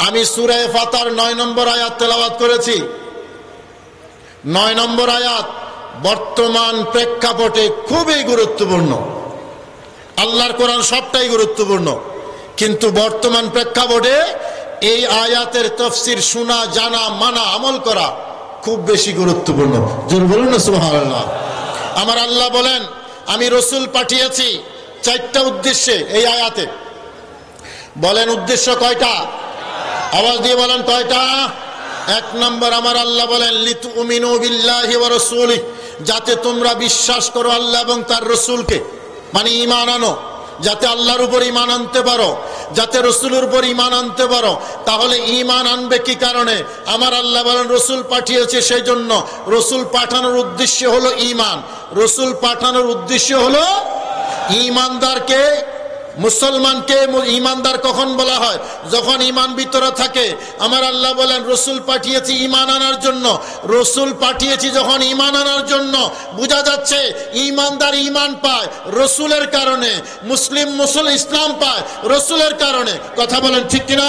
আমি সূরা ফাতির 9 নম্বর আয়াত তেলাওয়াত করেছি। 9 নম্বর আয়াত বর্তমান প্রেক্ষাপটে খুবই গুরুত্বপূর্ণ। আল্লাহর কোরআন সবটাই গুরুত্বপূর্ণ, কিন্তু বর্তমান প্রেক্ষাপটে এই আয়াতের তাফসীর শোনা, জানা, মানা, আমল করা খুব বেশি গুরুত্বপূর্ণ। জোরে বলুন না সুবহানাল্লাহ। আমার আল্লাহ বলেন আমি রাসূল পাঠিয়েছি 4টা উদ্দেশ্যে। এই আয়াতে বলেন উদ্দেশ্য কয়টা? আওয়াজ দিয়ে বলেন কয়টা? 1 নম্বর আমার আল্লাহ বলেন লিতুমিনু বিল্লাহি ওয়া রাসূলিহি, যাতে তোমরা বিশ্বাস করো আল্লাহ এবং তার রাসূলকে, মানে ঈমান আনো, যাতে আল্লাহর উপর ঈমান আনতে পারো, যাতে রাসূলের উপর ঈমান আনতে পারো। তাহলে ঈমান আনবে কি কারণে? আমার আল্লাহ বলেন রাসূল পাঠিয়েছে সেই জন্য। রাসূল পাঠানোর উদ্দেশ্য হলো ঈমান। রাসূল পাঠানোর উদ্দেশ্য হলো ঈমানদারকে, মুসলমানকে ঈমানদার কখন বলা হয়? যখন ঈমান ভিতরে থাকে। আমার আল্লাহ বলেন রাসূল পাঠিয়েছি ঈমান আনার জন্য। রাসূল পাঠিয়েছি যখন ঈমান আনার জন্য, বোঝা যাচ্ছে ঈমানদার ঈমান পায় রাসূলের কারণে, মুসলিম ইসলাম পায় রাসূলের কারণে। কথা বলেন ঠিক কিনা?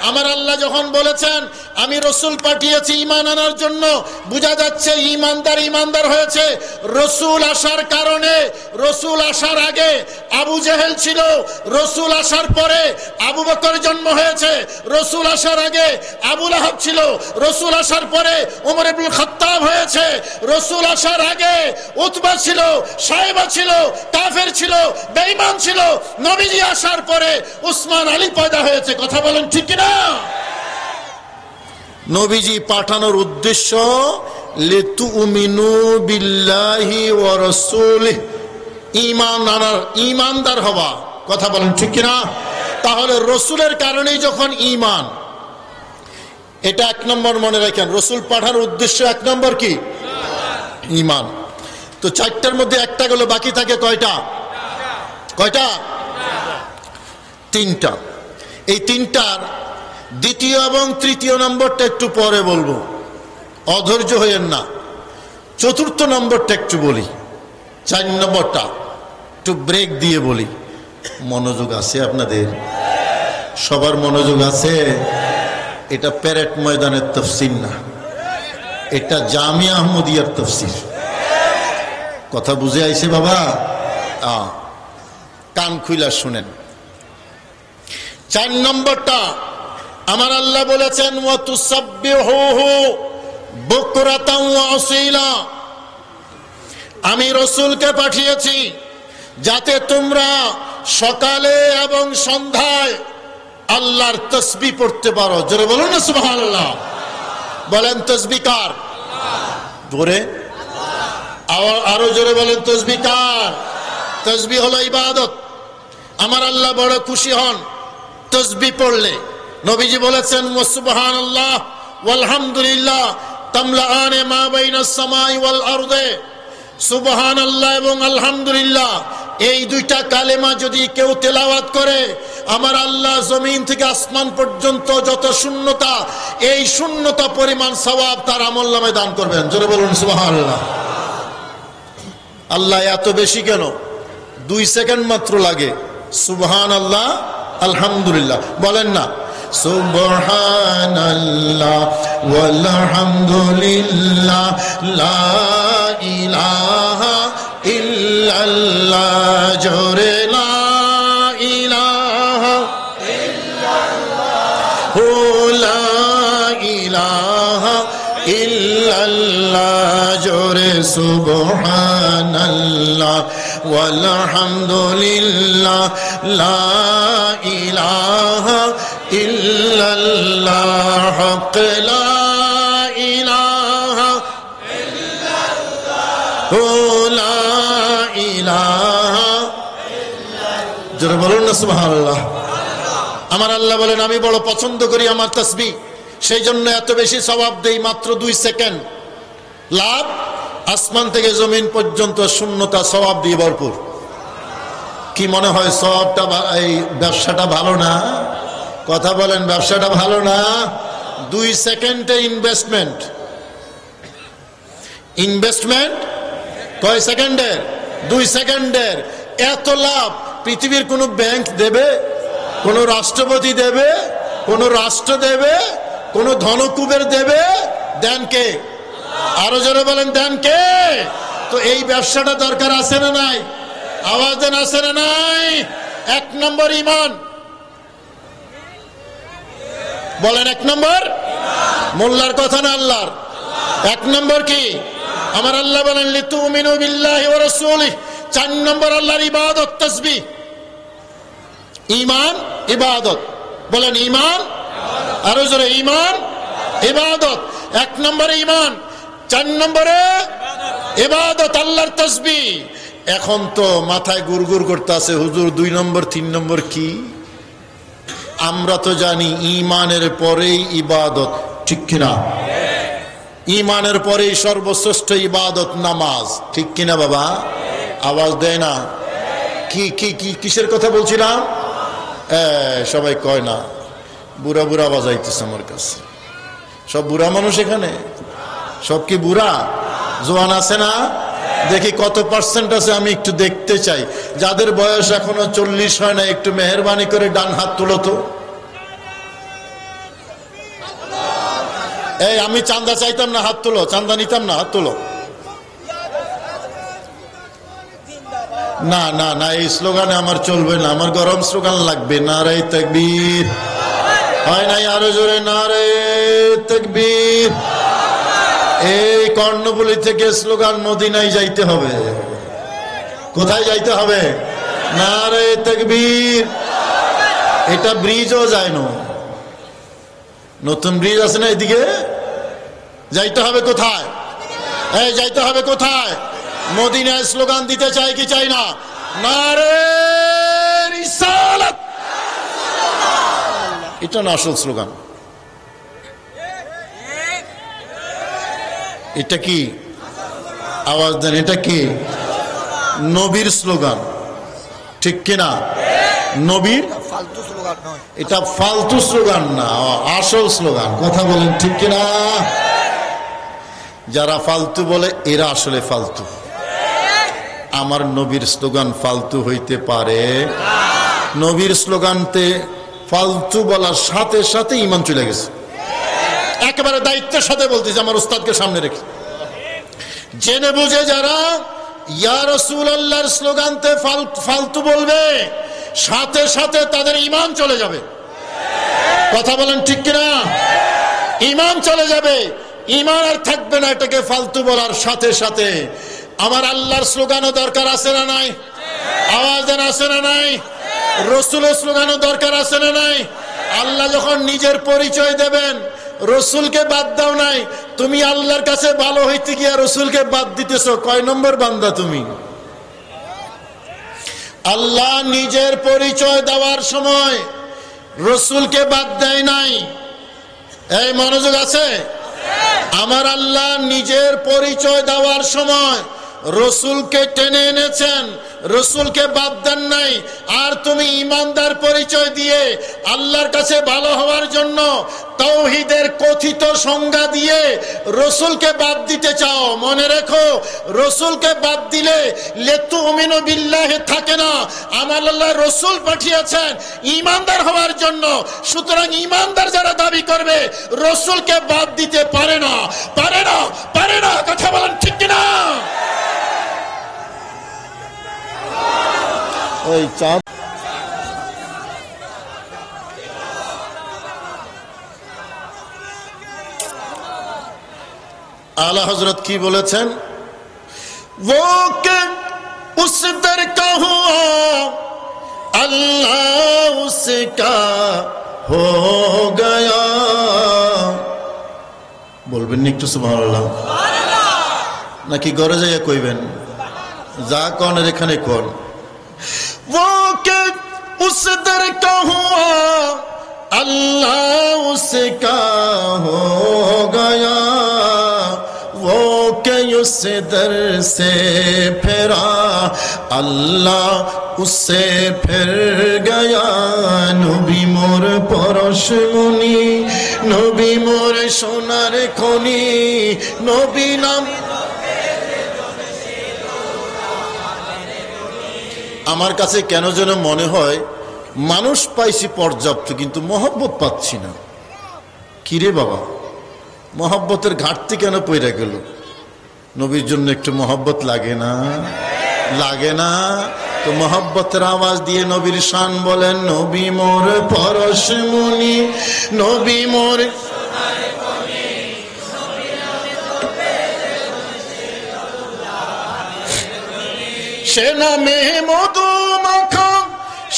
আমার আল্লাহ যখন বলেছেন আমি রাসূল পাঠিয়েছি ঈমান আনার জন্য, বোঝা যাচ্ছে ঈমানদার হয়েছে রাসূল আসার কারণে। রাসূল আসার আগে আবু জেহেল ছিল, রাসূল আসার পরে আবু বকর জন্ম হয়েছে। রাসূল আসার আগে আবু লাহাব ছিল, রাসূল আসার পরে ওমর ইবনে খাত্তাব হয়েছে। রাসূল আসার আগে উতবা ছিল, সাইবা ছিল, কাফের ছিল, বেঈমান ছিল। নবীজি আসার পরে উসমান আলী পয়দা হয়েছে। কথা বলেন ঠিক কিনা? নবীজি পাঠানোর উদ্দেশ্য লিতুমিনু বিল্লাহি ওয়া রাসূলিহি, ঈমান আনার, ঈমানদার হওয়া। কথা বলেন ঠিক কিনা? তাহলে রাসূলের কারণেই যখন ঈমান, এটা 1 নম্বর মনে রাখেন। রাসূল পাঠানোর উদ্দেশ্য 1 নম্বর কি? ঈমান। তো 4টার মধ্যে একটা গেল, বাকি থাকে কয়টা? কয়টা? 3টা। এই 3টার দ্বিতীয় এবং তৃতীয় নম্বরটা একটু পরে বলবো, অধৈর্য হইেন না। 4র্থ নম্বরটা একটু বলি, 4 নম্বরটা একটু ব্রেক দিয়ে বলি। মনোযোগ আছে আপনাদের? সবার মনোযোগ আছে? এটা প্যারেড ময়দানের তাফসীর না, এটা জামিয়া আহমদিয়ার তাফসীর। কথা বুঝে আইছে বাবা? কান খুইলা শুনেন। 4 নম্বরটা আমার আল্লাহ বলেছেন ওয়া তুসাব্বিহুহু বুকরাতান ওয়া আসীলা, আমি রাসূলকে পাঠিয়েছি যাতে তোমরা সকালে এবং সন্ধ্যায় আল্লাহর তাসবিহ পড়তে পারো। জোরে বলুন না সুবহানাল্লাহ। বলেন তাসবিহ কার? জোরে আরো জোরে বলেন তাসবিহ কার? তাসবিহ হলো ইবাদত। আমার আল্লাহ বড় খুশি হন তাসবিহ পড়লে। নবীজি বলেছেন সুবহানাল্লাহ ওয়ালহামদুলিল্লাহ তামলাআনে মা বাইনাস সামাই ওয়াল আরদে। সুবহানাল্লাহ এবং আলহামদুলিল্লাহ এই 2টা কালেমা যদি কেউ তেলাওয়াত করে, আমার আল্লাহ জমিন থেকে আসমান পর্যন্ত যত শূন্যতা, এই শূন্যতা পরিমাণ সওয়াব তার আমলনামায় দান করবেন। জোরে বলুন সুবহানাল্লাহ। আল্লাহ এত বেশি কেন? 2 সেকেন্ড মাত্র লাগে। সুবহানাল্লাহ আলহামদুলিল্লাহ বলেন না? সুবহানাল্লাহ ওয়ালহামদুলিল্লাহ লা ইলাহা ইল্লাল্লাহ। জোরে লা ইলাহা ইল্লাল্লাহ লা ইলাহা ইল্লাল্লাহ। জোরে সুবহানাল্লাহ ওয়ালহামদুলিল্লাহ লা ইলাহা ইল্লাল্লাহ। হক লা ইলাহা ইল্লাল্লাহ লা ইলাহা ইল্লাল্লাহ। জোরে বলুন না সুবহানাল্লাহ। আমার আল্লাহ বলেন আমি বড় পছন্দ করি আমার তাসবিহ, সেই জন্য এত বেশি সওয়াব দেই। মাত্র 2 সেকেন্ড লাভ, আসমান থেকে জমিন পর্যন্ত শূন্যতা সওয়াব দিয়ে ভরপুর। কি মনে হয় সওয়াবটা, এই ব্যবসাটা ভালো না? কথা বলেন, ব্যবসাটা ভালো না? 2 সেকেন্ডে ইনভেস্টমেন্ট। ইনভেস্টমেন্ট কয় সেকেন্ডের? 2 সেকেন্ডের। এত লাভ পৃথিবীর কোন ব্যাংক দেবে? কোন রাষ্ট্রপতি দেবে? কোন রাষ্ট্র দেবে, কোন ধনকুবের দেবে, দেন কে? আরো জোরে বলেন, দেন কে? তো এই ব্যবসাটা দরকার আছে না নাই? আওয়াজ দেন, আছে না নাই? 1 নম্বর ঈমান। বলেন 1 নম্বর। মোল্লার কথা না আল্লাহর? 1 নম্বর কি? আমার আল্লাহ বলেন লিতুমিনু বিল্লাহি ওয়া রাসূলিহি। 4 নম্বর আল্লাহর ইবাদত, তাসবিহ। ঈমান, ইবাদত। বলেন ঈমান, আরো জোরে, ঈমান, ইবাদত। 1 নম্বরে ঈমান, 4 নম্বরে ইবাদত, আল্লাহর তাসবিহ। এখন তো মাথায় গুড়গুড় করতে আছে, হুজুর 2 নম্বর 3 নম্বর কি? আমরা তো জানি ঈমানের পরেই ইবাদত, ঠিক কিনা? ঈমানের পরেই সর্বশ্রেষ্ঠ ইবাদত নামাজ, ঠিক কিনা বাবা? আওয়াজ দেয় না? কি কি কি কিসের কথা বলছিলাম? সবাই কয় না, বুড়া বুড়া আওয়াজ আইতেছে আমার কাছে। সব বুড়া মানুষ এখানে? সব কি বুড়া? জোয়ান আছে না? দেখি কত পার্সেন্ট আছে, আমি একটু দেখতে চাই। যাদের বয়স এখনো 40 হয় না, একটু মেহেরবানি করে ডান হাত তুলো তো। এই আমি চাঁদা চাইতাম না, হাত তুলো। চাঁদা নিতাম না, হাত তুলো। না না না, এই স্লোগানে আমার চলবে না, আমার গরম স্লোগান লাগবে। নারে তাকবীর। হয় নাই? আরো জোরে, নারে তাকবীর। এই কর্ণফুলী থেকে স্লোগান মদিনায় যাইতে হবে। কোথায় যাইতে হবে? নারে তাকবীর। এটা ব্রিজও যায় না, নতুন ব্রিজ আছে না, এদিকে যাইতে হবে। কোথায়? এই যাইতে হবে কোথায়? মদিনায় স্লোগান দিতে চাই কি চাই না? নারে রিসালাত। এটা না আসল স্লোগান। এটা কি? আওয়াজ দেন, এটা কি? নবীর স্লোগান, ঠিক কিনা? নবীর এটা ফালতু স্লোগান না, আসল স্লোগান। কথা বলেন, ঠিক কিনা? যারা ফালতু বলে এরা আসলে ফালতু। আমার নবীর স্লোগান ফালতু হইতে পারে? নবীর স্লোগানতে ফালতু বলার সাথে সাথে ঈমান চলে গেছে। একেবারে দায়িত্বের সাথে বলতেছি, আমার উস্তাদকে সামনে রেখে। জেনে বুঝে যারা ইয়া রাসূলুল্লাহর স্লোগানতে ফালতু বলবে, সাথে সাথে তাদের ঈমান চলে যাবে। কথা বলেন, ঠিক কিনা? ঈমান চলে যাবে, ঈমান আর থাকবে না এটাকে ফালতু বলার সাথে সাথে। আমার আল্লাহর স্লোগানও দরকার আছে না নাই? আওয়াজ দেন, আছে না নাই? রসুলের স্লোগানও দরকার আছে না নাই? আল্লাহ যখন নিজের পরিচয় দেবেন, রসুলকে বাদ দাও নাই। তুমি আল্লাহর কাছে ভালো হইতে গিয়া রসুলকে বাদ দিতেছো, কয় নম্বর বান্দা তুমি? আল্লাহ নিজের পরিচয় দেওয়ার সময় রসুলকে বাদ দেয় নাই। এই মনোযোগ আছে? আমার আল্লাহ নিজের পরিচয় দেওয়ার সময় রসুলকে টেনে এনেছেন, রসুলকে বাদ দেন নাই। আর তুমি ইমানদার পরিচয় দিয়ে আল্লাহর কাছে ভালো হওয়ার জন্য তাওহীদের কথিত সংজ্ঞা দিয়ে রসুলকে বাদ দিতে চাও। মনে রেখো, রসুলকে বাদ দিলে লিতুমিনু বিল্লাহি থাকে না। আমার আল্লাহ রসুল পাঠিয়েছেন ইমানদার হওয়ার জন্য। সুতরাং ইমানদার যারা দাবি করবে রসুলকে বাদ দিতে পারে না, পারে না, পারে না। কথা বলেন, ঠিক কিনা? ওই চাঁদ आला हजरत की बोलेছেন, वो के उस दर का हुआ अल्लाह उसका हो गया। বলবেন একটু সুবহানাল্লাহ নাকি ঘরে যাইয়া কইবেন? যা কোন এখানে কোন। वो के उस दर का हुआ अल्लाह उसका हो गया। वो के उस दर से फिरा अल्लाह उससे फिर गया। नबी मोर परशमुनि, नबी मोर सोनार खनि, नबी नाम। আমার কাছে কেন যেন মনে হয় মানুষ পাইছি পর্যাপ্ত, কিন্তু মহব্বত পাচ্ছি না। কিরে বাবা, মহব্বতের ঘাটতি কেন পড়ে গেল? নবীর জন্য একটু মহব্বত লাগে না? লাগে না? তো মহব্বতের আওয়াজ দিয়ে নবীর শান বলেন, নবী মোর পরশমণি, নবী মোর সে নামে মধু মাখা,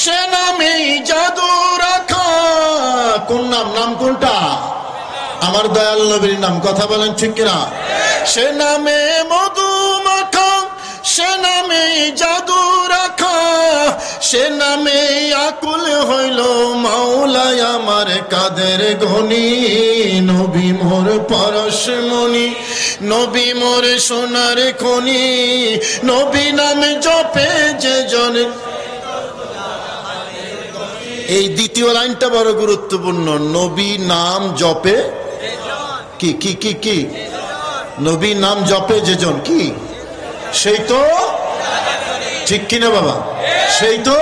সে নামে জাদু রাখা। কোন নাম? নাম কোনটা? আমার দয়াল নবীর নাম। কথা বলেন ঠিক কিনা? সে নামে মধু মাখা, সে নামে জাদু রাখা, সে নামে আকুল হইল মাওলায় আমার কাদের গনি। নবী মোর পরশমণি, নবী মোর সোনার খনি, নবী নামে জপে যে জন। এই দ্বিতীয় লাইনটা বড় গুরুত্বপূর্ণ। নবী নাম জপে কি কি কি কি? নবী নাম জপে যে জন, কি সেই তো, ঠিক কিনা বাবা? সেই তো।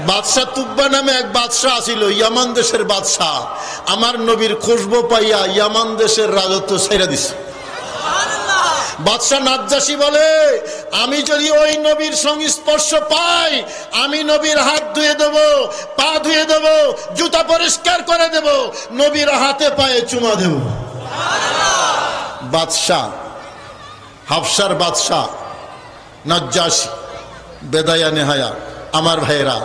বাদশাহ তুব্বা নামে এক বাদশাহ আছিল, ইয়ামান দেশের বাদশাহ। আমার নবীর খুশবু পাইয়া ইয়ামান দেশের রাজত্ব ছেড়ে দিছে। বাদশাহ নাজ্জাশী বলে, আমি যদি ওই নবীর সংস্পর্শ পাই, আমি নবীর হাত ধুয়ে দেব, পা ধুয়ে দেব, জুতা পরিষ্কার করে দেব, নবীর হাতে পায়ে চুমা দেব। বাদশাহ, হাফসার বাদশাহ নাজ্জাশী, বেদায়া নেহায়া। আমার ভাইরা,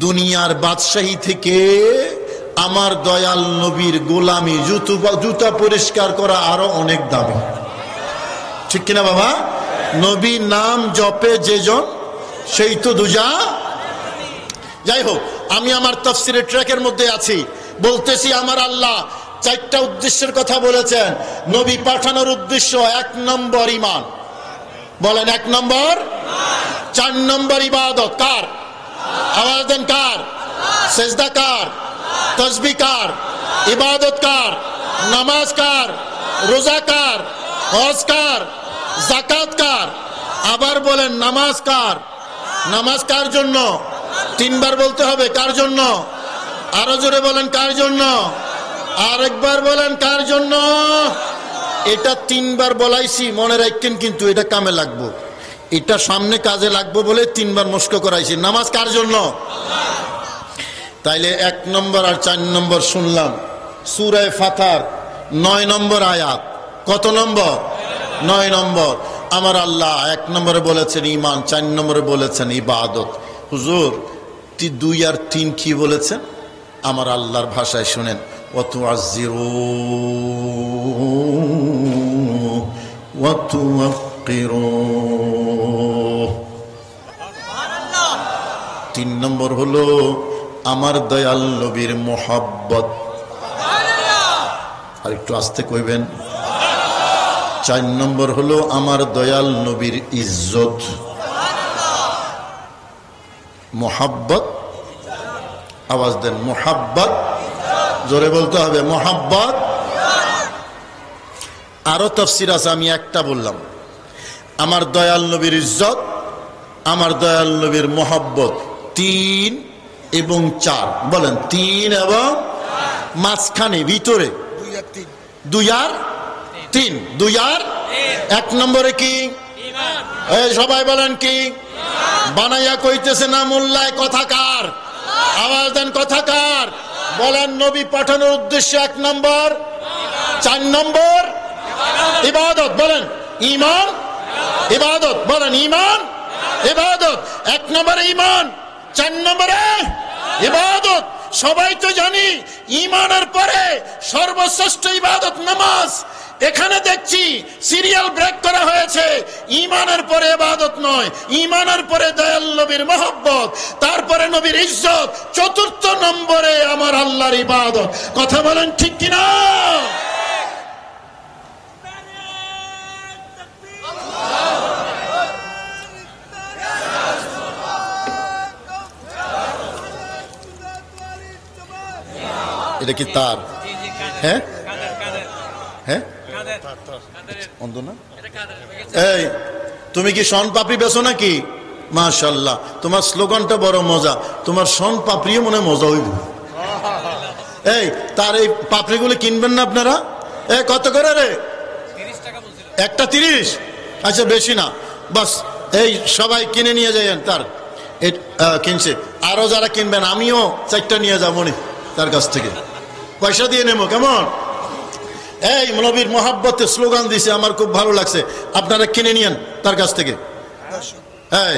দুনিয়ার বাদশাহী থেকে আমার দয়াল নবীর গোলামি, জুতা পরিষ্কার করা আরো অনেক দামি। ঠিক কিনা বাবা? নবী নাম জপে যে জন, সেই তো দুজা। যাই হোক, আমি আমার তাফসীরের ট্র্যাকের মধ্যে আছি, বলতেছি আমার আল্লাহ চারটা উদ্দেশ্যের কথা বলেছেন। নবী পাঠানোর উদ্দেশ্য, 1 নম্বর ঈমান। বলেন 1 নম্বর। 4 নম্বর ইবাদত। কার? আওয়াজ দেন, কার? সেজদা কার? তাসবিহ কার? ইবাদত কার? নামাজ কার? রোজা কার? হজ কার? যাকাত কার? আবার বলেন, নামাজ কার? নামাজ কার জন্য? 3 বার বলতে হবে। কার জন্য? আরো জোরে বলেন, কার জন্য? আরেকবার বলেন, কার জন্য? এটা 3 বার বলাইছি, মনে রাখেন, কিন্তু এটা কামে লাগবো, এটা সামনে কাজে লাগবো বলে 3 বার মস্ক করাইছি। নামাজ কার জন্য? তাইলে 1 নম্বর আর 4 নম্বর শুনলাম। সূরা ফাতিহার 9 নম্বর আয়াত। কত নম্বর? 9 নম্বর। আমার আল্লাহ 1 নম্বরে বলেছেন ঈমান, 4 নম্বরে বলেছেন ইবাদত। হুজুর 2 আর 3 কি বলেছেন? আমার আল্লাহর ভাষায় শুনেন, ওয়াতুআযজিরু ওয়াতুওয়াক্কিরু। 3 নম্বর হলো আমার দয়াল নবীর মোহাব্বত। আর একটু আস্তে কইবেন। 4 নম্বর হলো আমার দয়াল নবীর ইজ্জত। মোহাব্বত, আওয়াজ দেন, মোহাব্বত। জোরে বলতে হবে, মোহাব্বত। আরো তাফসীর আছে, আমি একটা বললাম। আমার দয়াল নবীর ইজ্জত, আমার দয়াল নবীর মোহাব্বত। 3 এবং 4 বলেন। 3 এবং মাঝখানে ভিতরে 2 আর 3। 2 আর 1 নম্বরে কি? এই সবাই বলেন কি? বানাইয়া কইতেছে না মোল্লায়? কথাকার? আওয়াজ দেন, কথাকার? বলেন, নবী পাঠানোর উদ্দেশ্য 1 নম্বর। 4 নম্বর ইবাদত। বলেন ঈমান, ইবাদত। বলেন ঈমান, ইবাদত। 1 নম্বরে ঈমান, 4 নম্বরে ইবাদত। সবাই তো জানি ঈমানের পরে সর্বশ্রেষ্ঠ ইবাদত নামাজ। এখানে দেখছি সিরিয়াল ব্রেক করা হয়েছে। ঈমানের পরে ইবাদত নয়, ঈমানের পরে দয়াল নবীর মহব্বত, তারপরে নবীর ইজ্জত, 4র্থ নম্বরে আমার আল্লাহর ইবাদত। কথা বলেন ঠিক কিনা? এটা কি তার? হ্যাঁ হ্যাঁ, অন্ধ না? এই তুমি কি শন পাপড়ি বেছো নাকি? মাশাআল্লাহ, তোমার স্লোগানটা বড় মজা। তোমার শন পাপড়িও মনে মজা হইব। এই তার এই পাপড়িগুলো কিনবেন না আপনারা? কত করে রে? 30 টাকা বলছিল। একটা 30? আচ্ছা, বেশি না, বাস এই সবাই কিনে নিয়ে যাবেন। তার কিনছে, আরো যারা কিনবেন আমিও 4টা নিয়ে যাবো মনে তার কাছ থেকে, পয়সা দিয়ে নেবো। কেমন? এই নবীর মহাব্বতে স্লোগান দিছে, আমার খুব ভালো লাগছে। আপনারা কিনে নিয়েন তার কাছ থেকে, হ্যাঁ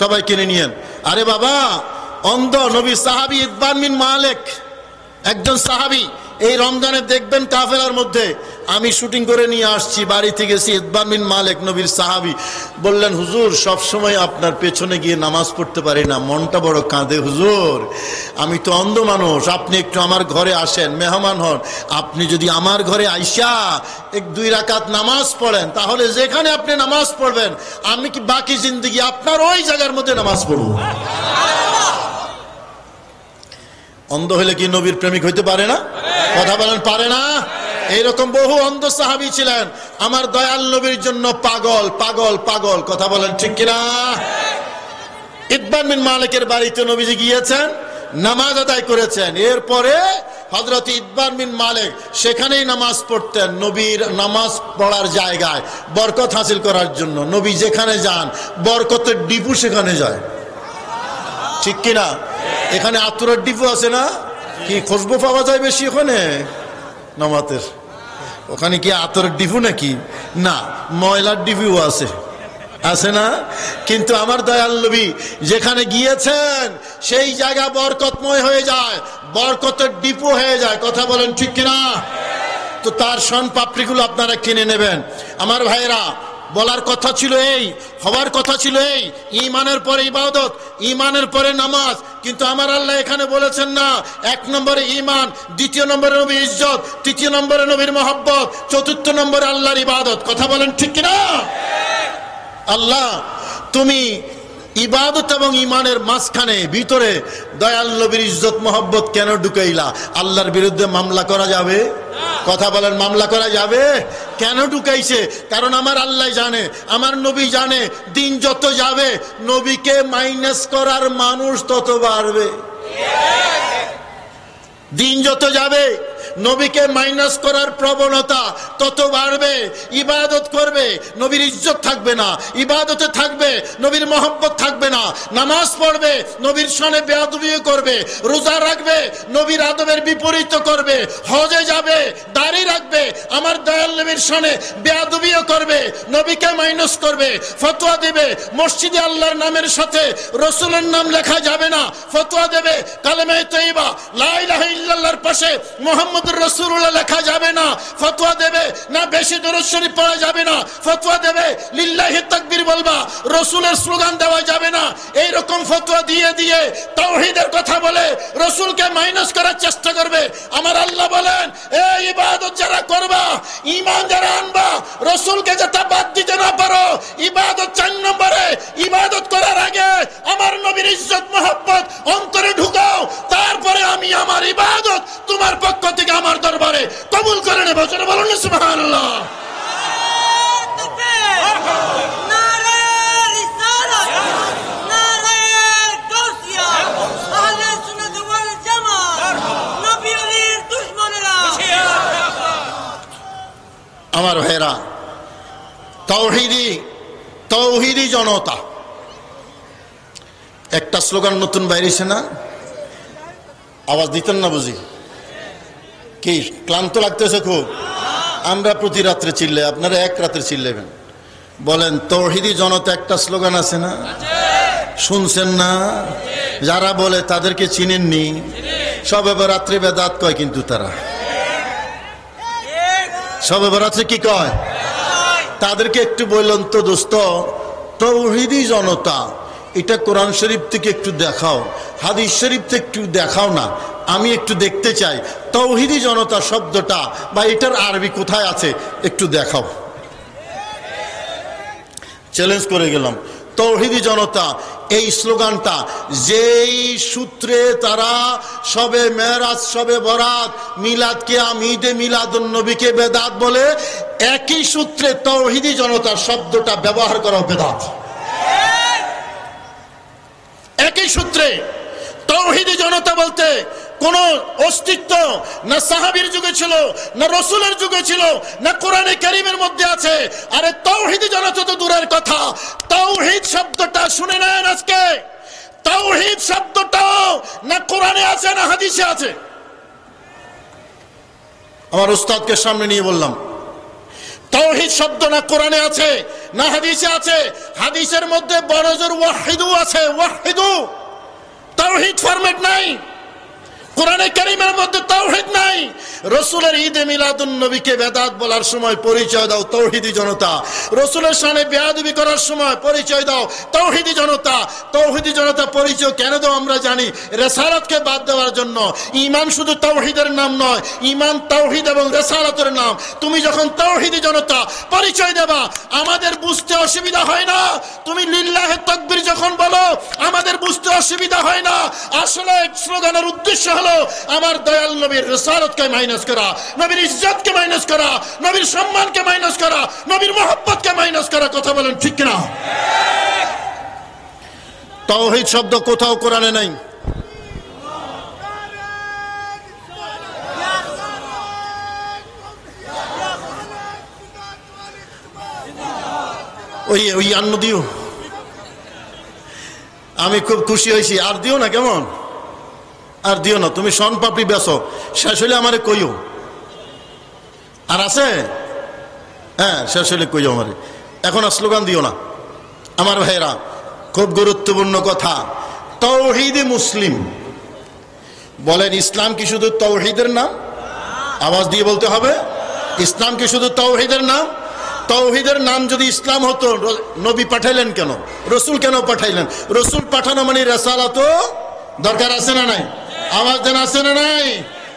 সবাই কিনে নিয়েন। আরে বাবা, অন্ধ নবী সাহাবী ইতবান বিন মালিক, একজন সাহাবী। এই রমজানে দেখবেন কাফেলার মধ্যে আমি শুটিং করে নিয়ে আসছি, বাড়িতে গেছি। ইতবান বিন মালিক নবীর সাহাবী বললেন, হুজুর সব সময় আপনার পেছনে গিয়ে নামাজ পড়তে পারি না, মনটা বড় কাঁদে হুজুর। আমি তো অন্ধ মানুষ, আপনি একটু আমার ঘরে আসেন, মেহমান হন। আপনি যদি আমার ঘরে আইসা 1-2 রাকাত নামাজ পড়েন, তাহলে যেখানে আপনি নামাজ পড়বেন আমি কি বাকি জিন্দেগি আপনার ওই জায়গার মধ্যে নামাজ পড়ব। অন্ধ হলে কি নবীর প্রেমিক হইতে পারে না? কথা বলেন, পারে না? এইরকম বহু অন্ধ সাহাবী ছিলেন, আমার দয়াল নবীর জন্য পাগল পাগল পাগল। কথা বলেন ঠিক কিনা? ইতবান বিন মালিকের বাড়িতে নবীজি গিয়েছেন, নামাজ আদায় করেছেন। এরপরে হযরত ইতবান বিন মালিক সেখানেই নামাজ পড়তেন, নবীর নামাজ পড়ার জায়গায় বরকত হাসিল করার জন্য। নবী যেখানে যান বরকতের ডিপু সেখানে যায়, ঠিক কিনা? এখানে আতরের ডিপু আছে না? কি খুশবু পাওয়া যায় বেশি ওখানে নামাতের? ওখানে কি আতরের ডিপু নাকি? না, ময়লার ডিপুও আছে, আছে না? কিন্তু আমার দয়াল নবী যেখানে গিয়েছেন সেই জায়গা বরকতময় হয়ে যায়, বরকতের ডিপু হয়ে যায়। কথা বলেন ঠিক কিনা? তো তার শন পাপড়িগুলো আপনারা কিনে নেবেন। আমার ভাইরা, বলার কথা ছিল এই, হওয়ার কথা ছিল এই, ঈমানের পরে ইবাদত, ঈমানের পরে নামাজ। কিন্তু আমার আল্লাহ এখানে বলেছেন না, 1 নম্বরে ঈমান, 2 নম্বরে নবীর ইজ্জত, 3 নম্বরে নবীর মহব্বত, 4 নম্বরে আল্লাহর ইবাদত। কথা বলেন ঠিক কিনা? আল্লাহ তুমি ইবাদত এবং ঈমানের মাঝখানে ভিতরে দয়াল নবীর ইজ্জত মহব্বত কেন ঢুকাইলা? আল্লাহর বিরুদ্ধে মামলা করা যাবে? কথা বলেন, মামলা করা যাবে? কেন ঢুকাইছে? কারণ আমার আল্লাহ জানে, আমার নবী জানে, দিন যত যাবে নবীকে মাইনাস করার মানুষ তত বাড়বে। দিন যত যাবে নবীকে মাইনাস করার প্রবণতা তত বাড়বে। ইবাদত করবে, নবীর ইজ্জত থাকবে না, ইবাদতে থাকবে, নবীর মহব্বত থাকবে না। নামাজ পড়বে, নবীর শানে বেয়াদবি করবে। রোজা রাখবে, নবীর আদবের বিপরীত করবে। হজে যাবে, দাড়ি রাখবে, আমার দয়াল নবীর শানে বেয়াদবিও করবে, নবীকে মাইনাস করবে। ফতোয়া দেবে মসজিদে আল্লাহর নামের সাথে রসুলের নাম লেখা যাবে না, ফতোয়া দেবে কালেমা তয়্যিবা লা ইলাহা ইল্লাল্লাহর পাশে মুহাম্মদ রাসূলুল্লাহ লেখা যাবে না, ফতোয়া দেবে না বেশি দরুদ শরীফ পড়া যাবে না, ফতোয়া দেবে লিল্লাহি তাকবীর বলবা, রাসূলের স্লোগান দেওয়া যাবে না। এই রকম ফতোয়া দিয়ে দিয়ে তাওহীদের কথা বলে রাসূলকে মাইনাস করার চেষ্টা করবে। আমার আল্লাহ বলেন, এই ইবাদত যারা করবা, ঈমান যারা আনবা, রাসূলকে যাতে বাদ দিতে না পারো, ইবাদত 4 নম্বরে, ইবাদত করার আগে আমার নবীর ইজ্জত মহব্বত অন্তরে ঢুকাও, তারপরে আমি আমার ইবাদত তোমার পক্ষ থেকে আমার দরবারে কবুল করে নেব। জোরে বলুন না সুবহানাল্লাহ। আমার ভাইরা, তৌহিদি জনতা একটা স্লোগান নতুন বাইরেছে না? আওয়াজ দিতেন না বুঝি? কি ক্লান্ত লাগতেছে খুব? আমরা প্রতি রাত্রে চিল্লাই, আপনারা এক রাত্রে চিল্লাবেন। বলেন, তৌহিদি জনতা একটা স্লোগান আছে না? শুনছেন না? যারা বলে তাদেরকে চিনেননি? সবে বরাত্রি বেদাত কয়, কিন্তু তারা সবে বরাত্রি কি কয়? তাদেরকে একটু বললেন তো, দোস্ত তৌহিদি জনতা এটা কোরআন শরীফ থেকে একটু দেখাও, হাদিস শরীফ থেকে একটু দেখাও না, আমি একটু দেখতে চাই তৌহিদি জনতা শব্দটা বা এটার আরবি কোথায় আছে একটু দেখাও। চ্যালেঞ্জ করে গেলাম। তৌহিদি জনতা এই স্লোগানটা যেই সূত্রে তারা সবে মেরাজ, সবে বরাত, মিলাদকে ঈদে মিলাদুন নবীকে বেদাত বলে, একই সূত্রে তৌহিদি জনতার শব্দটা ব্যবহার করা বেদাত। একই সূত্রে তাওহীদি জনতা বলতে কোন অস্তিত্ব না সাহাবীর যুগে ছিল, না রাসূলের যুগে ছিল, না কোরআনে কারীমের মধ্যে আছে। আরে তাওহীদি জনতা তো দূরের কথা, তাওহীদ শব্দটা শুনে নেন আজকে। তাওহীদ শব্দটা না কোরআনে আছে না হাদিসে আছে। আমার উস্তাদকে সামনে নিয়ে বললাম, তাওহীদ শব্দ না কোরআনে আছে না হাদিসে আছে। হাদিসের মধ্যে বড়জোর ওয়াহিদু আছে, ওয়াহিদু। তাওহীদ ফরম্যাট নাই, কোরআনে কারীমের মধ্যে তাওহীদ নাই। রাসূলের ঈদে মিলাদুন নবীকে বেদাত বলার সময় পরিচয় দাও তাওহীদি জনতা। রাসূলের শানে বেয়াদবি করার সময় পরিচয় দাও তাওহীদি জনতা। তাওহীদি জনতা পরিচয় কেন দাও আমরা জানি, রিসালাতকে বাদ দেওয়ার জন্য। ঈমান শুধু তাওহীদের নাম নয়, ঈমান তাওহীদ এবং রিসালাতের নাম। তুমি যখন তাওহীদি জনতা পরিচয় দেবা আমাদের বুঝতে অসুবিধা হয় না। তুমি লিল্লাহে তাকবীর যখন বলো আমাদের বুঝতে অসুবিধা হয় না। আসলে স্লোগানের উদ্দেশ্য হলো আমার দয়াল নবীর রিসালাতকে মাইনাস করা, নবীর ইজ্জতকে মাইনাস করা, নবীর সম্মানকে মাইনাস করা, নবীর মহব্বতকে মাইনাস করা। কথা বলেন ঠিক কিনা? তাওহীদ শব্দ কোথাও কোরআনে নাই। ওই আন্ন দিও, আমি খুব খুশি হয়েছি। আর দিও না, কেমন? আর দিও না, তুমি শন পাপড়ি বেসো, শেষ হলে আমারে কইও। আর আছে? হ্যাঁ, শেষ হলে কইও আমারে। এখন আর স্লোগান দিও না আমার ভাইরা। খুব গুরুত্বপূর্ণ কথা, তাওহীদে মুসলিম বলেন। ইসলাম কি শুধু তাওহীদের নাম? আওয়াজ দিয়ে বলতে হবে, ইসলাম কি শুধু তাওহীদের নাম? তাওহীদের নাম যদি ইসলাম হতো নবী পাঠাইলেন কেন? রাসূল কেন পাঠাইলেন? রাসূল পাঠানো মানে রিসালাতও দরকার আছে না নাই? আওয়াজ দেন, আছে না নাই?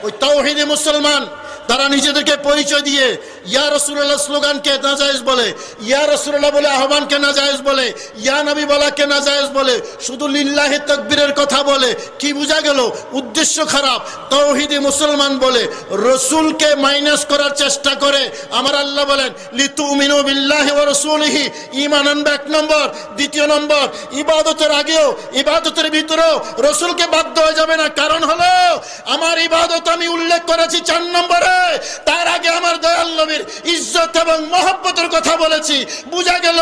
ওই তাওহীদে মুসলমান তারা নিজেদেরকে পরিচয় দিয়ে ইয়া রাসূলুল্লাহ স্লোগানকে নাজায়েজ বলে, ইয়া রাসূলুল্লাহ বলে আহ্বানকে নাজায়েজ বলে, ইয়া নবী বলাকে নাজায়েজ বলে, শুধু লিল্লাহি তাকবীরের কথা বলে। কি বোঝা গেল? উদ্দেশ্য খারাপ। তাওহীদে মুসলমান বলে রাসূলকে মাইনাস করার চেষ্টা করে। আমার আল্লাহ বলেন লিতুমিনু বিল্লাহি ওয়া রাসূলিহি, ঈমান আনবে এক নম্বর। দ্বিতীয় নম্বর, ইবাদতের আগেও ইবাদতের ভিতরেও রাসূলকে বাদ দেওয়া যাবে না। কারণ হলো আমার ইবাদত আমি উল্লেখ করেছি 4 নম্বরে, তার আগে আমার দয়াল নবীর ইজ্জত এবং মহব্বতের কথা বলেছি। বুঝা গেল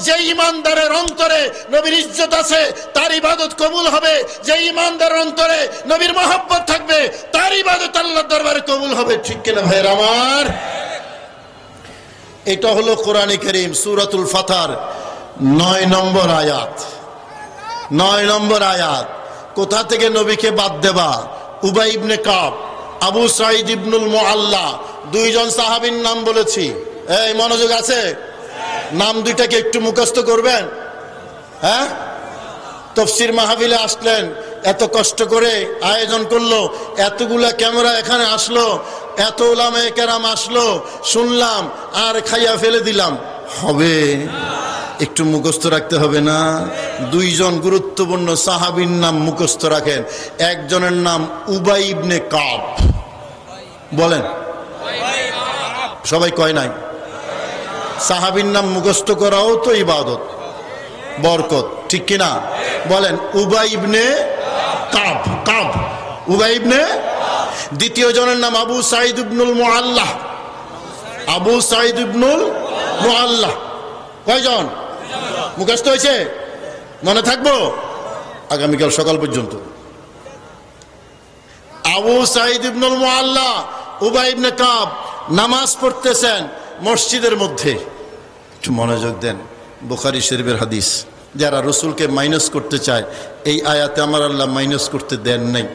যে ইমানদারের অন্তরে নবীর ইজ্জত আছে তার ইবাদত কবুল হবে, যে ইমানদারের অন্তরে নবীর মহব্বত থাকবে তার ইবাদত আল্লাহর দরবারে কবুল হবে। ঠিক কিনা ভাইরা আমার? এটা হলো কোরআনে কারীম সূরাতুল ফাতর 9 নম্বর আয়াত। 9 নম্বর আয়াত। কোথা থেকে নবীকে বাদ দেবা? উবাই ইবনে কাব, আবু সাঈদ ইবনুল মুআল্লা, 2 জন সাহাবীর নাম বলেছি। এই মনোযোগ আছে? নাম দুইটাকে একটু মুখস্থ করবেন। হ্যাঁ, তাফসীর মাহফিলে আসলেন, এত কষ্ট করে আয়োজন করলো, এতগুলা ক্যামেরা এখানে আসলো, এত উলামায়ে কেরাম আসলো, শুনলাম আর খাইয়া ফেলে দিলাম, হবে? একটু মুখস্থ রাখতে হবে না? 2 জন গুরুত্বপূর্ণ সাহাবীর নাম মুখস্থ রাখেন। একজনের নাম উবাই ইবনে কাব। বলেন, সবাই কয় নাই? সাহাবীর নাম মুখস্থ করাও তো ইবাদত, বরকত, ঠিক কিনা? বলেন উবাই ইবনে কাব। কাব, উবাই ইবনে। দ্বিতীয় জনের নাম আবু সাঈদ ইবনুল মুআল্লা। আবু সাঈদ ইবনুল মুআল্লা। কয়জন মুখস্থ হয়েছে? মনে থাকবো আগামীকাল সকাল পর্যন্ত। আবু সাঈদ ইবনুল মুআল্লা, উবাই ইবনে কাব নামাজ পড়তেছেন মসজিদের মধ্যে। একটু মনোযোগ দেন, বুখারী শরীফের হাদিস। যারা রসুলকে মাইনাস করতে চায় এই আয়াতে আমার আল্লাহ মাইনাস করতে দেন নাই।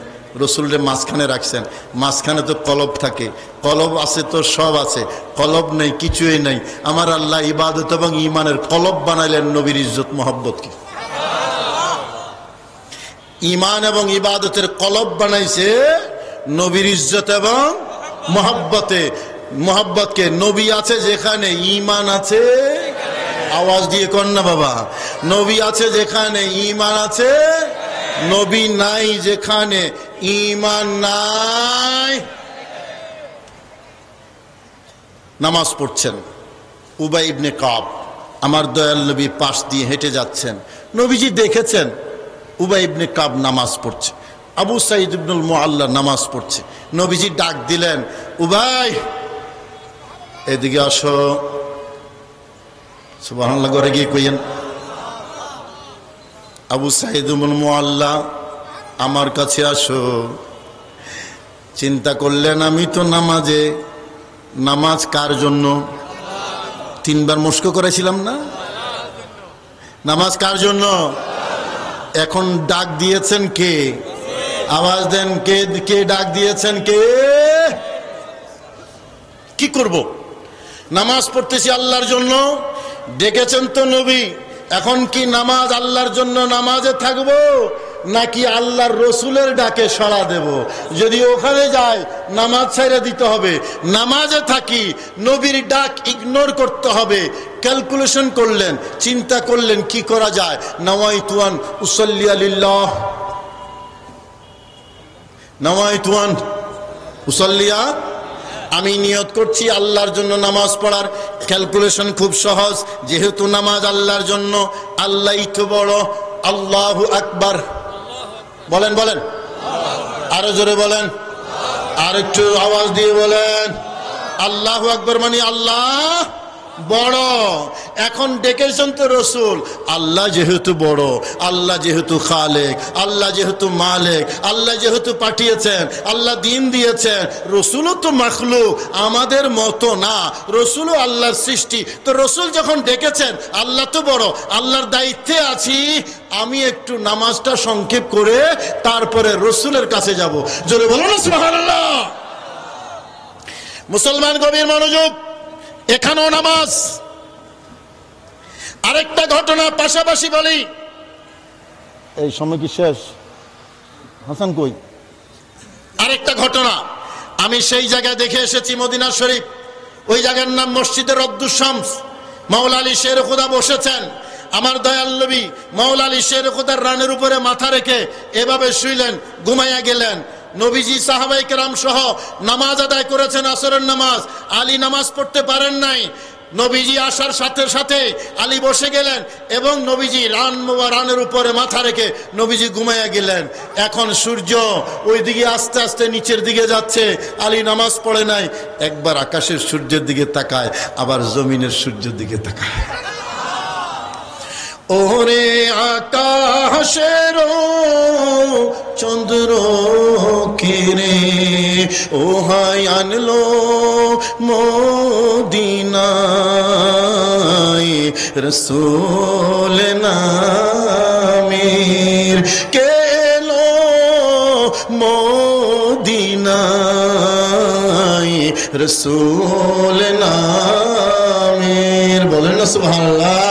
রসুলরে মাঝখানে রাখছেন। মাঝখানে তো কলব থাকে, কলব আছে তো সব আছে, কলব নেই, কিছুই নেই। আমার আল্লাহ ইবাদত এবং ঈমানের কলব বানাইলেন নবীর ইজ্জত মহব্বতকে। ঈমান এবং ইবাদতের কলব বানাইছে নবীর ইজ্জত এবং মহব্বতে। মহব্বতকে নবী আছে যেখানে ঈমান আছে, আওয়াজ দিয়ে কর না বাবা, নবী আছে যেখানে ঈমান আছে, নবী নাই যেখানে ঈমান নাই। নামাজ পড়ছেন উবাই ইবনে কাব, আমার দয়াল নবী পাশ দিয়ে হেঁটে যাচ্ছেন। নবীজি দেখেছেন উবাই ইবনে কাব নামাজ পড়ছে, আবু সাঈদ ইবনুল মুআল্লা নামাজ পড়ছে। নবীজি ডাক দিলেন, উবাই এদিকে আসো। সুবহানাল্লাহ ঘরে গিয়ে কইেন, আবু সাঈদ ইবনুল মুআল্লা আমার কাছে আসো। চিন্তা করলেন, আমি তো নামাজে, নামাজ কার জন্য? 3 বার মস্ক করেছিলাম না, নামাজ কার জন্য? এখন ডাক দিয়েছেন কে? আওয়াজ দেন, কে কে ডাক দিয়েছেন? কে? কি করব? নামাজ পড়তেছি আল্লাহর জন্য, ডেকেছেন তো নবী। এখন কি নামাজ আল্লাহর জন্য নামাজে থাকবো, নাকি আল্লাহর রসুলের ডাকে সাড়া দেব? যদি ওখানে যাই নামাজ ছেড়ে দিতে হবে, নামাজে থাকি নবীর ডাক ইগনোর করতে হবে। ক্যালকুলেশন করলেন, চিন্তা করলেন কি করা যায়। নাওয়াইতু আন উসাল্লি লিল্লাহ, নাওয়াইতু আন উসাল্লিয়া, আমি নিয়ত করছি আল্লাহর জন্য নামাজ পড়ার। ক্যালকুলেশন খুব সহজ, যেহেতু নামাজ আল্লাহর জন্য, আল্লাহই তো বড়। আল্লাহু আকবার বলেন, বলেন আরো জোরে বলেন, আর একটু আওয়াজ দিয়ে বলেন। আল্লাহু আকবার মানে আল্লাহ বড়। এখন ডেকেছেন তো রসুল, আল্লাহ যেহেতু বড়, আল্লাহ যেহেতু খালেক, আল্লাহ যেহেতু মালিক, আল্লাহ যেহেতু পাঠিয়েছেন, আল্লাহ দিন দিয়েছেন, রসুলও তো মাখলুক, আমাদের মতো না, রসুলও আল্লাহর সৃষ্টি। তো রসুল যখন ডেকেছেন, আল্লাহ তো বড়, আল্লাহর দায়িত্বে আছি, আমি একটু নামাজটা সংক্ষেপ করে তারপরে রসুলের কাছে যাব। জোরে বলো না সুবহানাল্লাহ। মুসলমান গভীর মনোযোগ, এখানেও নামাজ। আরেকটা ঘটনা পাশাপাশি বলি। এই সময় কি শেষ? হাসান কই? আরেকটা ঘটনা আমি সেই জায়গায় দেখে এসেছি, মদিনা শরীফ। ওই জায়গার নাম মসজিদে রদ্দুস শামস। মাওলা আলী শের খুদা বসেছেন। আমার দয়াল নবী মাওলা আলী শের খুদার রানের উপরে মাথা রেখে এভাবে শুইলেন, ঘুমাইয়া গেলেন। নবীজি সাহাবায়ে কেরাম সহ নামাজ আদায় করেছেন, আসরের নামাজ। আলী নামাজ পড়তে পারেন নাই। নবীজি আসার সাথে সাথে আলী বসে গেলেন এবং নবীজি রানের উপরে মাথা রেখে নবীজি ঘুমাইয়া গেলেন। এখন সূর্য ওইদিকে আস্তে আস্তে নিচের দিকে যাচ্ছে, আলী নামাজ পড়ে নাই। একবার আকাশের সূর্যের দিকে তাকায়, আবার জমিনের সূর্যের দিকে তাকায়। ওরে আকাশের চন্দ্র কিরে, ও হাই আনলো মদিনায় রসূল নামের, কেলো মদিনায় রসূল নামের। বলেন না সুবহানাল্লাহ।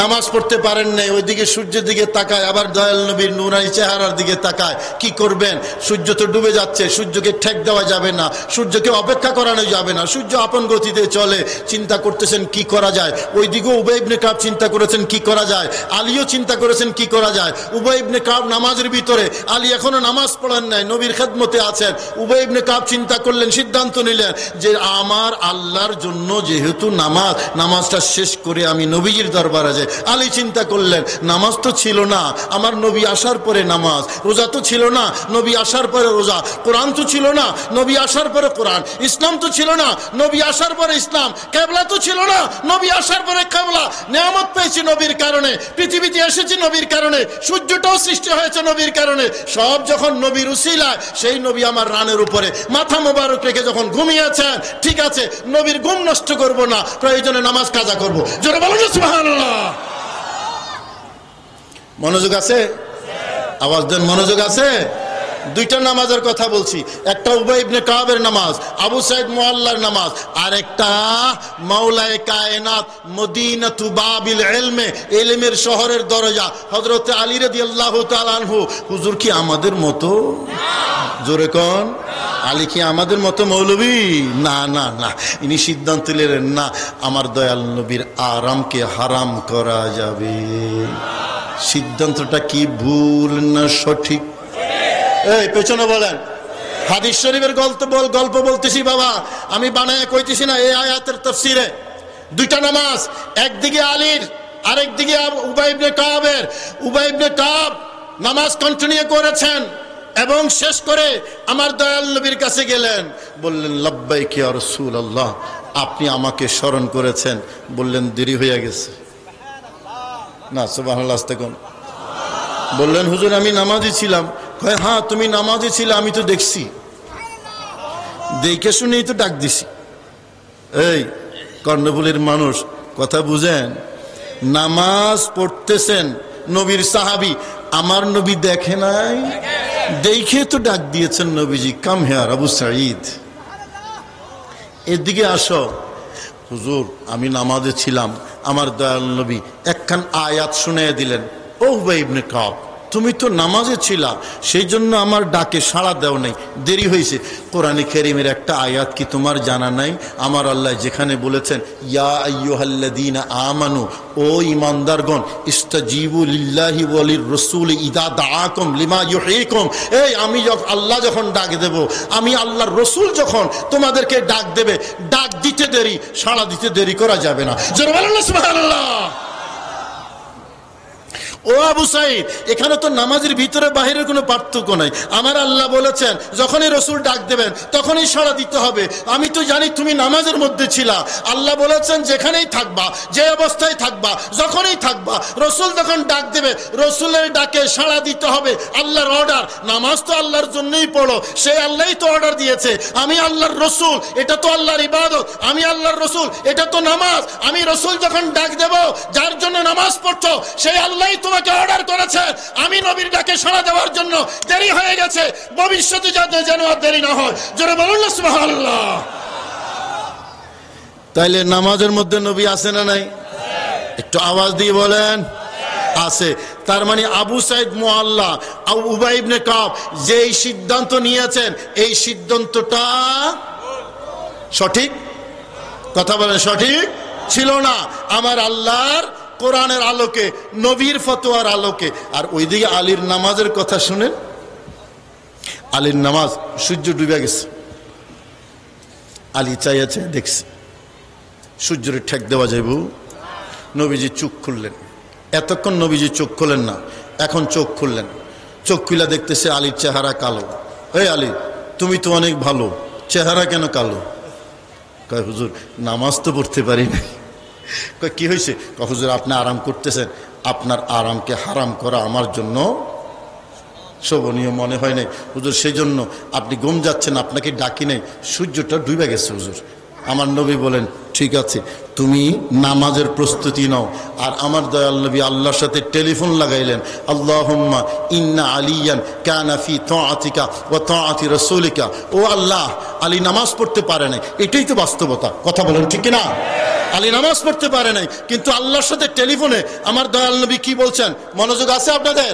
নামাজ পড়তে পারেন নাই, ওইদিকে সূর্যের দিকে তাকায়, আবার দয়াল নবীর নূরানি চেহারার দিকে তাকায়। কি করবেন? সূর্য তো ডুবে যাচ্ছে, সূর্যকে ঠেক দেওয়া যাবে না, সূর্যকে অপেক্ষা করানো যাবে না, সূর্য আপন গতিতে চলে। চিন্তা করতেছেন কি করা যায়। ওইদিকেও উবাই ইবনে কাব চিন্তা করেছেন কি করা যায়, আলীও চিন্তা করেছেন কি করা যায়। উবাই ইবনে কাব নামাজের ভিতরে, আলী এখনো নামাজ পড়েন নাই, নবীর খেদমতে আছেন। উবাই ইবনে কাব চিন্তা করলেন, সিদ্ধান্ত নিলেন যে আমার আল্লাহর জন্য যেহেতু নামাজ, নামাজটা শেষ করে আমি নবীজির দরবারে। আলী চিন্তা করলেন, নামাজ তো ছিল না, আমার নবী আসার পরে নামাজ, রোজা তো ছিল না, নবী আসার পরে রোজা, কোরআন তো ছিল না, নবী আসার পরে কোরআন, ইসলাম তো ছিল না, নবী আসার পরে ইসলাম, কেবলা তো ছিল না, নবী আসার পরে কেবলা। নিয়ামত পেয়েছি নবীর কারণে, পৃথিবীতে এসেছি নবীর কারণে, সূর্যটাও সৃষ্টি হয়েছে নবীর কারণে। সব যখন নবীর উসিলায়, সেই নবী আমার রানের উপরে মাথা মোবারক রেখে যখন ঘুমিয়েছেন, ঠিক আছে নবীর ঘুম নষ্ট করব না, প্রয়োজনে নামাজ কাজা করব। জোরে বলো না সুবহানাল্লাহ। মনোযোগ আছে? আওয়াজ দেন, মনোযোগ আছে? দুইটা নামাজের কথা বলছি, একটা উবাই ইবনে কাবের নামাজ, আবু সাঈদ মুআল্লার নামাজ, আর একটা মাওলায়ে কায়নাত মদিনাতু বাবিল ইলমে, ইলমের শহরের দরজা হযরত আলী রাদিয়াল্লাহু তাআলা আনহু। হুজুর কি আমাদের মতো? জোরে কোন? আলী কি আমাদের মতো মৌলবী? না না না, ইনি সিদ্ধান্ত নিলেন না, আমার দয়াল নবীর আরামকে হারাম করা যাবে। সিদ্ধান্তটা কি ভুল না সঠিক? এই পেছনে বলেন। হাদিস শরীফের গল্প বলতেছি বাবা, আমি বানায় কইতেছি না। এই আয়াতের তাফসীরে দুইটা নামাজ, একদিকে আলীর আরেকদিকে উবাই ইবনে কাব নামাজ কন্টিনিউ করেছেন এবং শেষ করে আমার দয়াল নবীর কাছে গেলেন, বললেন লাব্বাইক ইয়া রাসূলুল্লাহ, আপনি আমাকে স্মরণ করেছেন। বললেন দেরি হয়ে গেছে না, সুবহানাল্লাহ, আস্তাকুন। বললেন হুজুর আমি নামাজি ছিলাম। কয় হ্যাঁ তুমি নামাজি ছিলে, আমি তো দেখছি, দেখে শুনেই তো ডাক দিছি। এই কর্ণফুলীর মানুষ কথা বুঝেন, নামাজ পড়তেছেন নবীর সাহাবী, আমার নবী দেখে নাই, দেখে তো ডাক দিয়েছেন নবীজি, কাম হেয়ার আবু সাঈদ, এদিকে আসো। হুজুর আমি নামাজে ছিলাম, আমার দয়াল নবী একখান আয়াত শুনিয়ে দিলেন, ও উবাই ইবনে কাব তুমি তো নামাজে ছিলা, সেই জন্য আমার ডাকে সাড়া দেও নাই, দেরি হয়েছে। কোরআনে কারীমের একটা আয়াত কি তোমার জানা নাই? আমার আল্লাহ যেখানে বলেছেন ইয়া আইয়ুহাল্লাযীনা আমানু, ও ঈমানদারগণ, ইস্তাজিবু লিল্লাহি ওয়া লির রাসূলি ইযা দাআকুম লিমা ইউহয়িকুম, এই আমি আল্লাহ যখন ডাক দেব, আমি আল্লাহর রাসূল যখন তোমাদেরকে ডাক দেবে, ডাক দিতে দেরি, সাড়া দিতে দেরি করা যাবে না। জোরে বলেন না সুবহানাল্লাহ। ও আবু সাঈদ, এখানে তো নামাজের ভিতরে বাহিরের কোনো পার্থক্য নাই। আমার আল্লাহ বলেছেন যখনই রসুল ডাক দেবেন তখনই সাড়া দিতে হবে। আমি তো জানি তুমি নামাজের মধ্যে ছিলা। আল্লাহ বলেছেন যেখানেই থাকবা, যে অবস্থায় থাকবা, যখনই থাকবা, রসুল যখন ডাক দেবে রসুলের ডাকে সাড়া দিতে হবে। আল্লাহর অর্ডার, নামাজ তো আল্লাহর জন্যই পড়ো, সেই আল্লাহই তো অর্ডার দিয়েছে। আমি আল্লাহর রসুল, এটা তো আল্লাহর ইবাদত, আমি আল্লাহর রসুল, এটা তো নামাজ। আমি রসুল যখন ডাক দেব, যার জন্য নামাজ পড়ছো সেই আল্লাহই তোমাকে অর্ডার করেছে। আমি নবীর ডাকে সাড়া দেওয়ার জন্য দেরি হয়ে গেছে, ভবিষ্যতে যাতে যেন আর দেরি না হয়। জোরে বলুন না সুবহানাল্লাহ। তাইলে নামাজের মধ্যে নবী আছে না নাই? একটু আওয়াজ দিয়ে বলেন আছে। তার মানে আবু সাঈদ মুআল্লা উবাই ইবনে কাব যে সিদ্ধান্ত নিয়েছেন, এই সিদ্ধান্তটা সঠিক? কথা বলেন, সঠিক ছিল না। আমার আল্লাহর কোরআনের আলোকে, নবীর ফতোয়ার আলোকে। আর ওইদিকে আলীর নামাজের কথা শুনেন, আলীর নামাজ, সূর্য ডুবে গেছে, আলী চাইয়াছে দেখছে সূর্যের ঠেক দেওয়া যাইব, নবীজি চোখ খুললেন। এতক্ষণ নবীজি চোখ খুলেন না, এখন চোখ খুললেন। চোখ খুলে দেখতেছে আলীর চেহারা কালো। এই আলী, তুমি তো অনেক ভালো, চেহারা কেন কালো? কয় হুজুর নামাজ তো পড়তে পারি না। কয় কি হয়েছে? কয় হুজুর আপনি আরাম করতেছেন, আপনার আরামকে হারাম করা আমার জন্য শোভনীয় মনে হয় নাই হুজুর, সেই জন্য আপনি ঘুম যাচ্ছেন, আপনাকে ডাকি নাই, সূর্যটা ডুবে গেছে হুজুর। আমার নবী বলেন ঠিক আছে, তুমি নামাজের প্রস্তুতি নাও। আর আমার দয়াল নবী আল্লাহর সাথে টেলিফোন লাগাইলেন, আল্লাহুম্মা ইন্না আলিয়ান কানা ফি তাআতিকা ওয়া তাআতি রাসূলিকা। ও আল্লাহ, আলী নামাজ পড়তে পারে নাই, এটাই তো বাস্তবতা। কথা বলেন ঠিক কিনা? আলী নামাজ পড়তে পারে নাই, কিন্তু আল্লাহর সাথে টেলিফোনে আমার দয়াল নবী কি বলছেন, মনোযোগ আছে আপনাদের?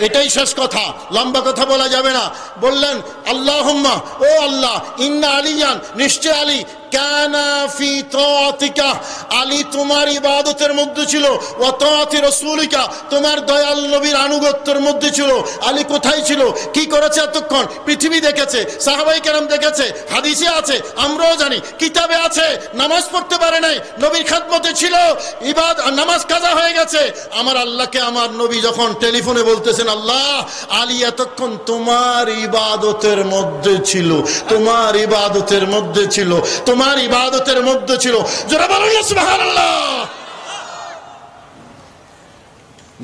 এটাই শেষ কথা, লম্বা কথা বলা যাবে না। বললেন আল্লাহুম্মা, ও আল্লাহ, ইন্না আলিয়ান, নিশ্চয় আলী, কানা ফি তাআতিকা, আলী তোমার ইবাদতের মধ্যে ছিল, ওয়া তাআতি রাসূলিকা, তোমার দয়াল নবীর আনুগত্যের মধ্যে ছিল। আলী কোথায় ছিল, কি করেছে এতক্ষণ? পৃথিবী দেখেছে, সাহাবায়ে কেরাম দেখেছে, হাদিসে আছে, আমরাও জানি, কিতাবে আছে। নামাজ পড়তে পারে নাই, নবীর খেদমতে ছিল, নামাজ কাজা হয়ে গেছে। আমার আল্লাহকে আমার নবী যখন টেলিফোনে বলতেছেন, আল্লাহ, আলী এতক্ষণ তোমার ইবাদতের মধ্যে ছিল, তোমার ইবাদতের মধ্যে ছিল, তোমার ইবাদতের মধ্যে ছিল। যারা বলেন না সুবহানাল্লাহ।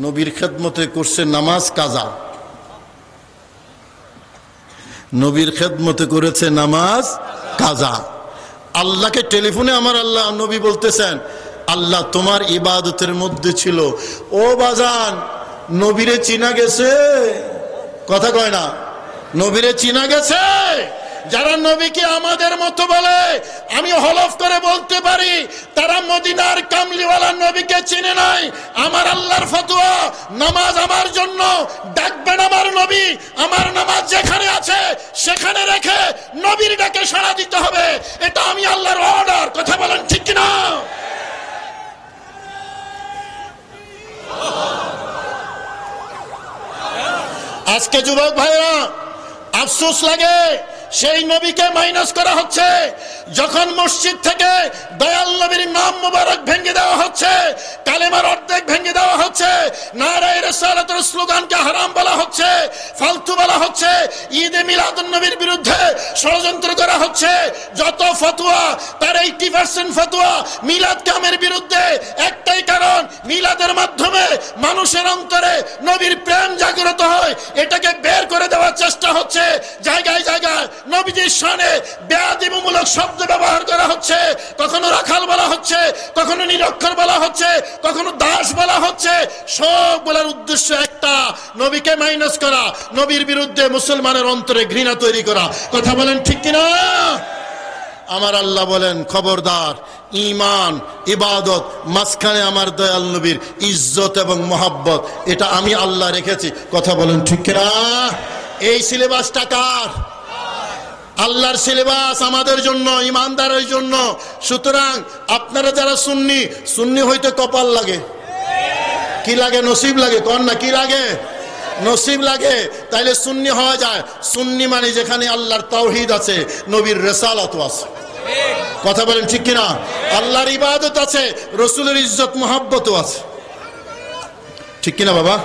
নবীর খেদমতে করছে নামাজ কাজা, নবীর খেদমতে করেছে নামাজ কাজা। আল্লাহকে টেলিফোনে আমার আল্লাহ নবী বলতেছেন, আল্লাহ তোমার ইবাদতের মধ্যে ছিল। ও বাজান, নবীরে চিনা গেছে? কথা কয় না, নবীরে চিনা গেছে? যারা নবীকে আমাদের মতো বলে, আমি হলফ করে বলতে পারি তারা মদিনার কামলিওয়ালা নবীকে চিনে নাই। আমার আল্লাহর ফতোয়া, নামাজ আমার জন্য, ডাকবেন আমার নবী, আমার নামাজ যেখানে আছে সেখানে রেখে নবীর ডাকে সাড়া দিতে হবে। এটা আমি আল্লাহর অর্ডার। কথা বলেন ঠিক কিনা? আজকে যুবক ভাইরা আফসোস লাগে, সেই নবীকে মাইনাস করা হচ্ছে। যখন মসজিদ থেকে দয়াল নবীর নাম মুবারক ভেঙে দেওয়া হচ্ছে, কালেমার অর্ধেক ভেঙে দেওয়া হচ্ছে, নারায়ে রিসালাতের স্লোগানকে হারাম বলা হচ্ছে, ফালতু বলা হচ্ছে, ঈদে মিলাদুন নবীর বিরুদ্ধে ষড়যন্ত্র করা হচ্ছে, যত ফতোয়া তার 80% ফতোয়া মিলাদ কামের বিরুদ্ধে। একটাই কারণ, মিলাদের মাধ্যমে মানুষের অন্তরে নবীর প্রেম জাগ্রত হয়, এটাকে বের করে দেওয়ার চেষ্টা হচ্ছে। জায়গায় জায়গায় নবীজির শানে বেয়াদবিমূলক শব্দ ব্যবহার করা হচ্ছে, কখনো রাখাল বলা হচ্ছে, কখনো নিরক্ষর বলা হচ্ছে, কখনো দাস বলা হচ্ছে। সব বলার উদ্দেশ্য একটা, নবীকে মাইনাস করা, নবীর বিরুদ্ধে মুসলমানের অন্তরে ঘৃণা তৈরি করা। কথা বলেন ঠিক কিনা? আমার আল্লাহ বলেন, খবরদার, ঈমান ইবাদত মাঝখানে আমার দয়াল নবীর ইজ্জত এবং মহব্বত, এটা আমি আল্লাহ রেখেছি। কথা বলেন ঠিক কিনা? এই সিলেবাসটা কার? আল্লাহর সিলেবাস, আমাদের জন্য, ইমানদারের জন্য। সুতরাং আপনারা যারা সুন্নি, সুন্নি হইতে কপাল লাগে, কি লাগে? নসিব লাগে। কোন না কি লাগে? নসিব লাগে, তাইলে সুন্নি হওয়া যায়। সুন্নি মানে যেখানে আল্লাহর তাওহীদ আছে, নবীর রিসালাত আছে। কথা বলেন ঠিক কিনা? আল্লাহর ইবাদত আছে, রাসূলের ইজ্জত মহব্বতও আছে। ঠিক কিনা বাবা?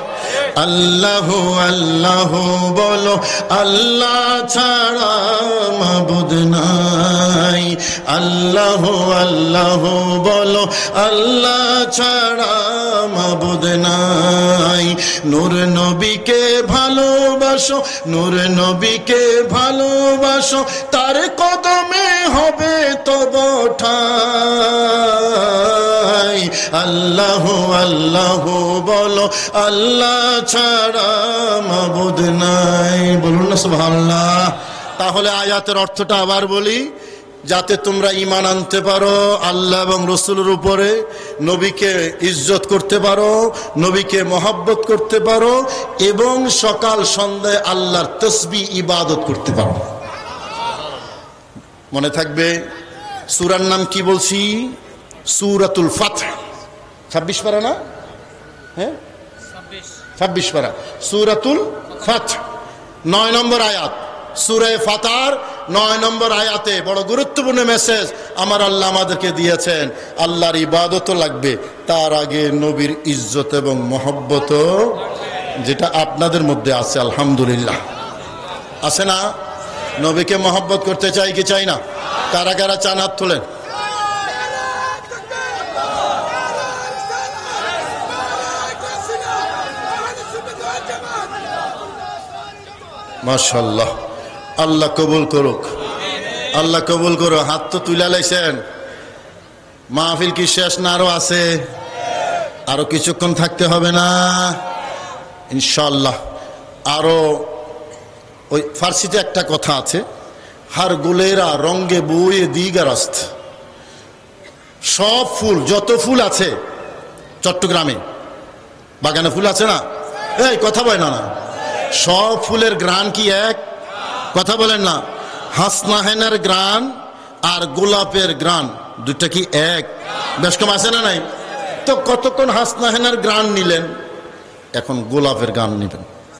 আল্লাহু আল্লাহু বলো, আল্লাহ ছাড়া মাবুদ নাই। আল্লাহু আল্লাহু বলো, আল্লাহ ছাড়া মাবুদ নাই। নূর নবীকে ভালোবাসো, নূর নবীকে ভালোবাসো, তার কদমে হবে তব ঠাই। আল্লাহু আল্লাহু বলো, আল্লাহ ছাড়া মাবুদ নাই। বলুন না সুবহানাল্লাহ। তাহলে আয়াতের অর্থটা আবার বলি, যাতে তোমরা ঈমান আনতে পারো আল্লাহ এবং রাসূলের উপরে, নবীকে ইজ্জত করতে পারো, নবীকে মহব্বত করতে পারো, এবং সকাল সন্ধ্যায় আল্লাহর তাসবিহ ইবাদত করতে পারো। মনে থাকবে সূরার নাম কি বলছি? সূরাতুল ফাতহ। 26 পারা না? হ্যাঁ, 26 পারা, সূরাতুল ফাতহ, 9 নম্বর আয়াত। সূরা ফাতহার 9 নম্বর আয়াতে বড় গুরুত্বপূর্ণ মেসেজ আমার আল্লাহ আমাদেরকে দিয়েছেন। আল্লাহর ইবাদতও লাগবে, তার আগে নবীর ইজ্জত এবং মহব্বত, যেটা আপনাদের মধ্যে আছে আলহামদুলিল্লাহ। আছে না? নবীকে মহব্বত করতে চাই কি চাই না? কারা কারা চান হাত তোলেন। মাশাআল্লাহ, আল্লাহ কবুল করুক, আল্লাহ কবুল করুক। হাত তো তুলে লাইছেন। মাহফিল কি শেষ না? আরো আছে, আরো কিছুক্ষণ থাকতে হবে না ইনশাআল্লাহ। আরো ওই ফার্সিতে একটা কথা আছে, হার গুলেরা রঙ্গে বইয়ে দিগারাস্ত। সব ফুল, যত ফুল আছে চট্টগ্রামে, বাগানে ফুল আছে না? এই কথা বলে না, সব ফুলের গ্রান কি এক? কথা বলেন না? হাসনাহেনার গ্রান আর গোলাপের গ্রান দুইটা কি এক? বেশ কম আছে না নাই? তো কতক্ষণ হাসনাহেনার গ্রান নিলেন, এখন গোলাপের গ্রান নিবেন।